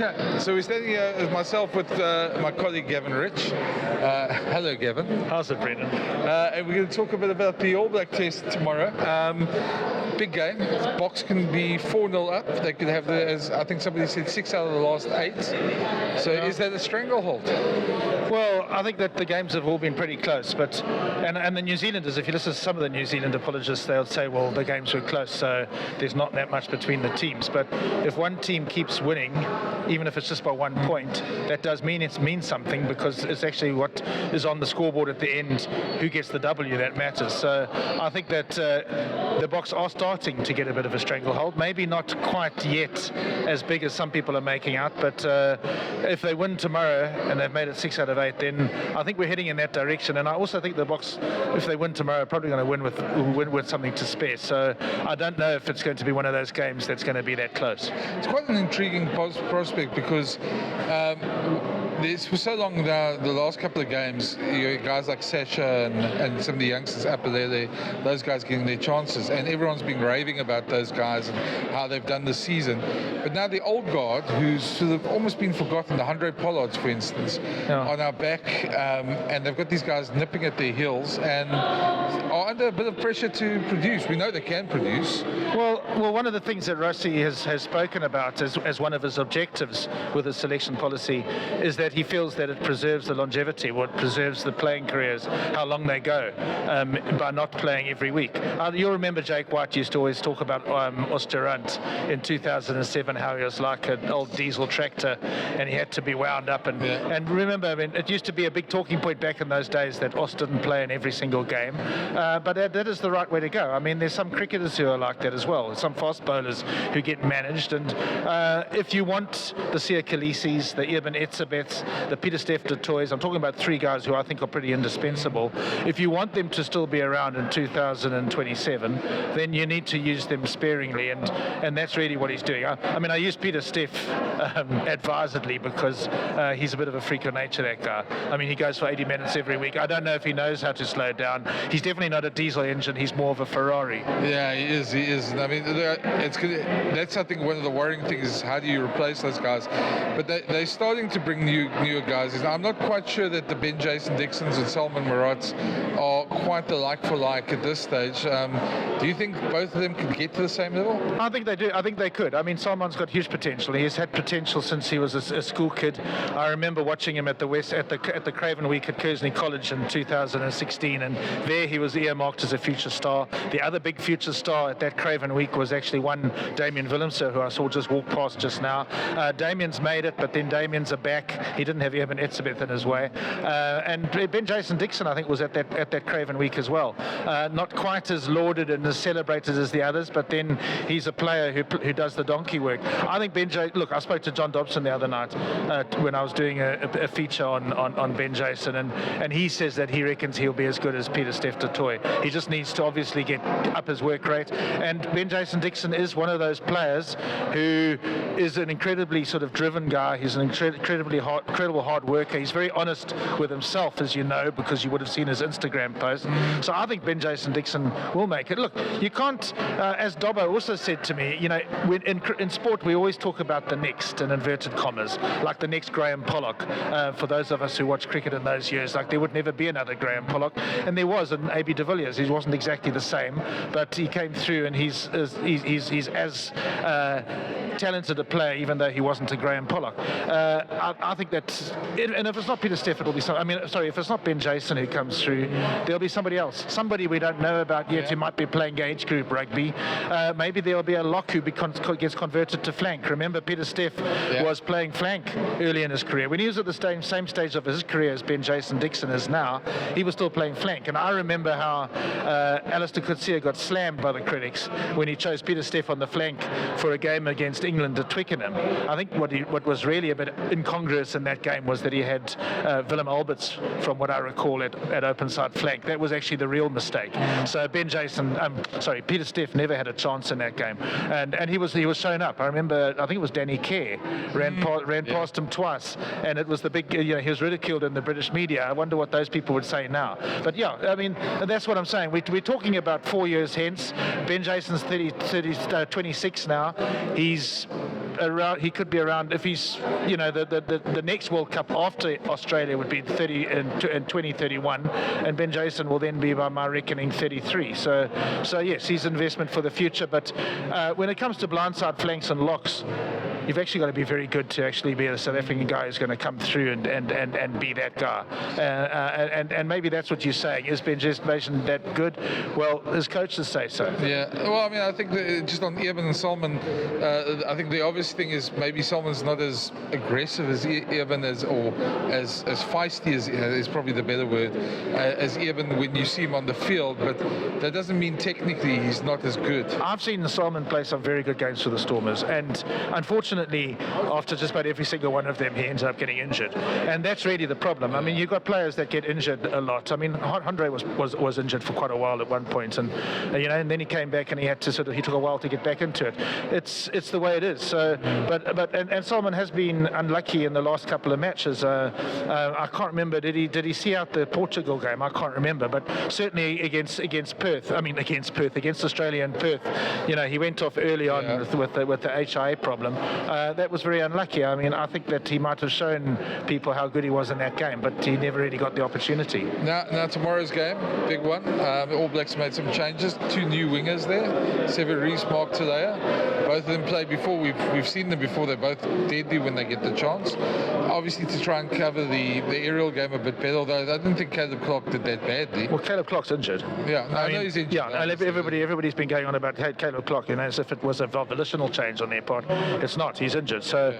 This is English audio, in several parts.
Okay, so we're standing here as myself with my colleague Gavin Rich. Hello, Gavin. How's it, Brendan? And we're going to talk a bit about the All Black test tomorrow. Big game. Boks can be 4-0 up. They could have, as I think somebody said, 6 out of the last 8. So is that a stranglehold? Well, I think that the games have all been pretty close, but and the New Zealanders, if you listen to some of the New Zealand apologists, they'll say, well, the games were close, so there's not that much between the teams. But if one team keeps winning, even if it's just by 1 point, that does mean something, because it's actually what is on the scoreboard at the end, who gets the W, that matters. So I think that the Boks are starting to get a bit of a stranglehold, maybe not quite yet as big as some people are making out, but if they win tomorrow and they've made it 6 out of 8, then I think we're heading in that direction. And I also think the Boks, if they win tomorrow, are probably going to win with something to spare. So I don't know if it's going to be one of those games that's going to be that close. It's quite an intriguing prospect, because there's for so long now, the last couple of games, guys like Sasha and some of the youngsters, Apalele, those guys getting their chances, and everyone's been raving about those guys and how they've done this season. But now the old guard, who's sort of almost been forgotten, the Andre Pollards, for instance, on our back, and they've got these guys nipping at their heels and are under a bit of pressure to produce. We know they can produce. Well, one of the things that Rossi has spoken about as one of his objectives with his selection policy is that he feels that it preserves the longevity, what preserves the playing careers, how long they go, by not playing every week. You'll remember Jake White used to always talk about Oosterhunt in 2007, how he was like an old diesel tractor and he had to be wound up. And remember, I mean, it used to be a big talking point back in those days that Oost didn't play in every single game, but that is the right way to go. I mean, there's some cricketers who are like that as well, some fast bowlers who get managed, and if you want the Sia Khaleesi's, the Eben Etzebeths, the Pieter-Steph du Toits, I'm talking about 3 guys who I think are pretty indispensable. If you want them to still be around in 2027, then you need to use them sparingly, and that's really what he's doing. I mean, I use Pieter-Steph advisedly, because he's a bit of a freak of nature, that guy. I mean, he goes for 80 minutes every week. I don't know if he knows how to slow down. He's definitely not a diesel engine. He's more of a Ferrari. Yeah, he is. I mean, that's I think one of the worrying things is how do you replace those guys? But they're starting to bring newer guys. I'm not quite sure that the Ben Jason Dixons and Salman Marats are quite the like for like at this stage. Do you think both of them could get to the same level? I think they do. I think they could. I mean, Salman's got huge potential. He's had potential since he was a school kid. I remember watching him at the Craven Week at Kearsley College in 2016, and there he was earmarked as a future star. The other big future star at that Craven Week was actually one Damien Willemse, who I saw just walk past just now. Damien's made it, but then Damien's a back. He didn't have Eben Etzebeth in his way. And Ben Jason Dixon, I think, was at that Craven Week as well. Not quite as lauded and as celebrated as the others, but then he's a player who does the donkey work. I think look, I spoke to John Dobson the other night when I was doing a feature on Ben Jason, and he says that he reckons he'll be as good as Pieter-Steph du Toit. He just needs to obviously get up his work rate, and Ben Jason Dixon is one of those players who is an incredibly sort of driven guy. He's an incredible hard worker. He's very honest with himself, as you know, because you would have seen his Instagram post. So I think Ben Jason Dixon will make it. Look, you can't, as Dobbo also said to me, you know, in sport we always talk about the next, in inverted commas, like the next Graham Pollock. For those of us who watched cricket in those years, like there would never be another Graham Pollock, and there was an AB de Villiers. He wasn't exactly the same, but he came through, and he's as talented a player, even though he wasn't a Graham Pollock. I think that, and if it's not Pieter-Steph, it'll be if it's not Ben Jason who comes through, there'll be somebody else, somebody we don't know about yet, who might be playing age group rugby. Maybe there'll be a lock who gets converted to flank. Remember, Pieter-Steph was playing flank early in his career. When he was at the same stage of his career as Ben Jason Dixon is now, he was still playing flank. And I remember how Alistair Coetzee got slammed by the critics when he chose Pieter-Steph on the flank for a game against England at Twickenham. I think what was really a bit incongruous in that game was that he had Willem Alberts, from what I recall, at open side flank. That was actually the real mistake. So Pieter-Steph never had a chance in that game, and he was shown up. I remember, I think it was Danny Kerr ran past him twice, and it was the big, he was ridiculed in the British media. I wonder what those people would say now. But yeah, I mean, that's what I'm saying. We're talking about 4 years hence. Ben Jason's 26 now. He's be around if he's, the next World Cup after Australia would be in 2031, and Ben Jason will then be, by my reckoning, 33. So yes, he's an investment for the future. But when it comes to blindside flanks and locks, you've actually got to be very good to actually be a South African guy who's going to come through and be that guy. And maybe that's what you're saying. Is Ben Jason that good? Well, his coaches say so. Yeah. Well, I mean, I think that just on Evan and Solomon, I think the obvious thing is maybe Solomon's not as aggressive as Evan or as feisty as is probably the better word as Evan when you see him on the field. But that doesn't mean technically he's not as good. I've seen Solomon play some very good games for the Stormers, and unfortunately, after just about every single one of them, he ends up getting injured, and that's really the problem. I mean, you've got players that get injured a lot. I mean, Andre was injured for quite a while at one point, and and then he came back and he took a while to get back into it. It's the way it is. So, but Solomon has been unlucky in the last couple of matches. I can't remember. Did he see out the Portugal game? I can't remember, but certainly against Perth. I mean, against Australia and Perth. He went off early on with the HIA problem. That was very unlucky. I mean, I think that he might have shown people how good he was in that game, but he never really got the opportunity. Now tomorrow's game, big one. All Blacks made some changes. 2 new wingers there, Sever Rees, Mark Talea. Both of them played before. We've seen them before. They're both deadly when they get the chance. Obviously to try and cover the aerial game a bit better, although I didn't think Caleb Clark did that badly. Well, Caleb Clark's injured. Yeah, I know he's injured. Yeah, everybody's been going on about Caleb Clark, as if it was a volitional change on their part. It's not. He's injured. So,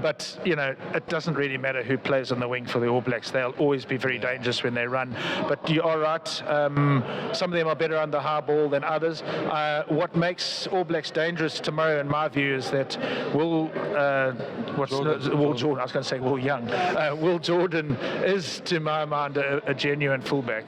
but it doesn't really matter who plays on the wing for the All Blacks. They'll always be very dangerous when they run. But you are right. Some of them are better on the high ball than others. What makes All Blacks dangerous tomorrow, in my view, is that Will Jordan. I was going to say Will Young. Will Jordan is, to my mind, a genuine fullback.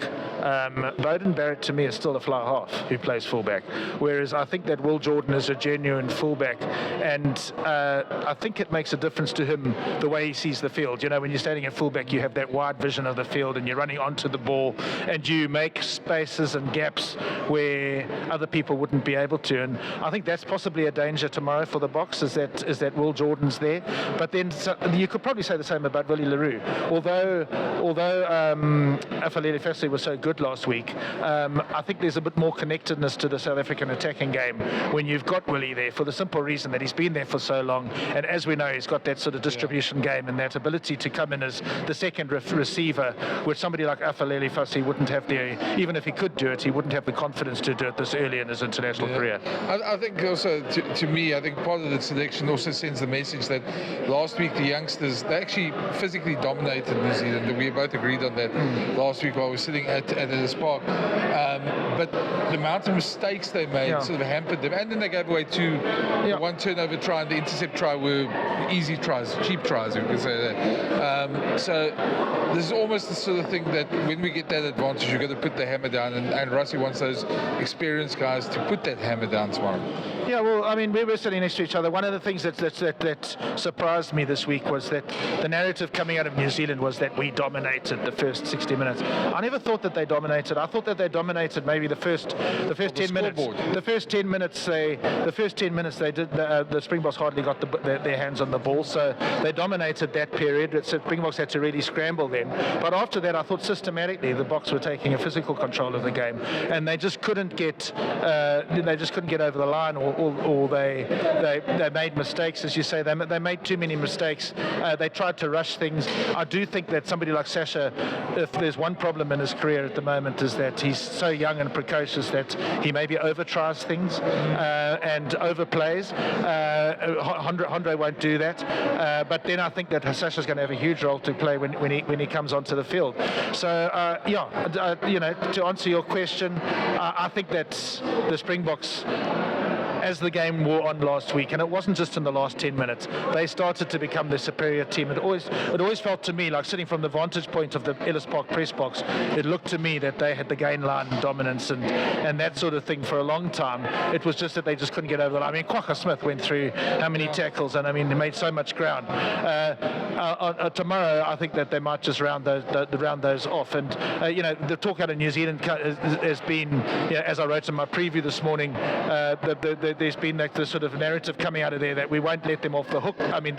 Bowden Barrett, to me, is still a fly half who plays fullback, whereas I think that Will Jordan is a genuine fullback, and I think it makes a difference to him the way he sees the field. When you're standing at fullback, you have that wide vision of the field, and you're running onto the ball, and you make spaces and gaps where other people wouldn't be able to. And I think that's possibly a danger tomorrow for the Boks, is that Will Jordan's there. But then you could probably say the same about Willie Leroux. Although Afalele Fassi was so good last week, I think there's a bit more connectedness to the South African attacking game when you've got Willie there, for the simple reason that he's been there for so long, and as we know, he's got that sort of distribution game and that ability to come in as the second receiver, which somebody like Afalele Fassi wouldn't have even if he could do it, he wouldn't have the confidence to do it this early in his international career. I think also, to me, I think part of the selection also sends the message that last week the youngsters, they actually physically dominated New Zealand. We both agreed on that last week while we were sitting at Ellis Park. But the amount of mistakes they made sort of hampered them. And then they gave away 2. The one turnover try and the intercept try were easy tries, cheap tries, if you can say that. So this is almost the sort of thing that when we get that advantage, you've got to put the hammer down. And Rossi wants those experienced guys to put that hammer down tomorrow. Yeah, well, I mean, we were sitting next to each other. One of the things that surprised me this week was that the narrative coming out of New Zealand was that we dominated the first 60 minutes. I never thought that they dominated. I thought that they dominated maybe the first 10 minutes. The first 10 minutes they did. The Springboks hardly got their hands on the ball, so they dominated that period. So Springboks had to really scramble then. But after that, I thought systematically the Boks were taking a physical control of the game, and they just couldn't get over the line, or they made mistakes, as you say. They made too many mistakes. They tried to rush things. I do think that somebody like Sasha, if there's one problem in his career at the moment, is that he's so young and precocious that he maybe over-tries things and overplays. Andre won't do that. But then I think that Sasha's going to have a huge role to play when he comes onto the field. So, to answer your question, I think that the Springboks, as the game wore on last week, and it wasn't just in the last 10 minutes, they started to become the superior team. It always felt to me, like sitting from the vantage point of the Ellis Park press box, it looked to me that they had the gain line dominance and that sort of thing for a long time. It was just that they just couldn't get over the line. I mean, Kwagga Smith went through how many tackles, and I mean, they made so much ground. Tomorrow, I think that they might just round those off. And the talk out of New Zealand has been, as I wrote in my preview this morning, the there's been like the sort of narrative coming out of there that we won't let them off the hook. I mean,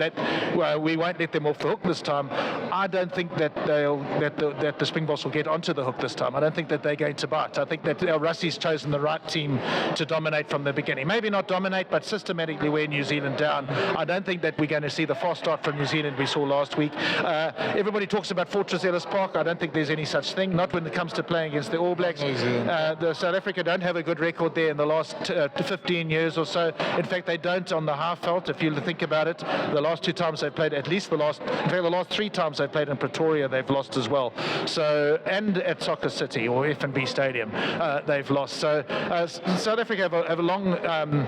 we won't let them off the hook this time. I don't think that that the Springboks will get onto the hook this time. I don't think that they're going to bite. I think that Russie's chosen the right team to dominate from the beginning. Maybe not dominate, but systematically wear New Zealand down. I don't think that we're going to see the fast start from New Zealand we saw last week. Everybody talks about Fortress Ellis Park. I don't think there's any such thing, not when it comes to playing against the All Blacks. The South Africa don't have a good record there in the last 15 years or so. In fact, they don't on the half felt. If you think about it, the last 2 times they've played, the last 3 times they've played in Pretoria, they've lost as well. So, and at Soccer City or F&B Stadium, they've lost. So South Africa have a long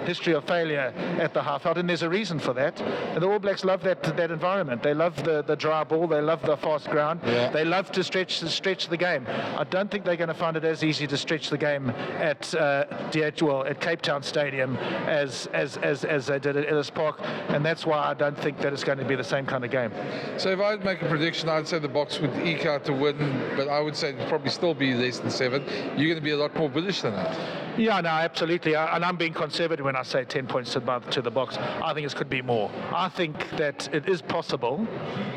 history of failure at the half out, and there's a reason for that. And the All Blacks love that environment. They love the dry ball. They love the fast ground. Yeah. They love to stretch the game. I don't think they're going to find it as easy to stretch the game at at Cape Town Stadium as they did at Ellis Park, and that's why I don't think that it's going to be the same kind of game. So if I'd make a prediction, I'd say the Boks would eke out to win, but I would say it'd probably still be less than 7. You're going to be a lot more bullish than that. Yeah, no, absolutely. And I'm being conservative when I say 10 points to the Boks. I think it could be more. I think that it is possible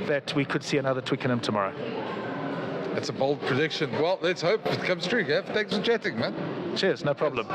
that we could see another Twickenham tomorrow. That's a bold prediction. Well, let's hope it comes true, Gav. Thanks for chatting, man. Cheers, no problem.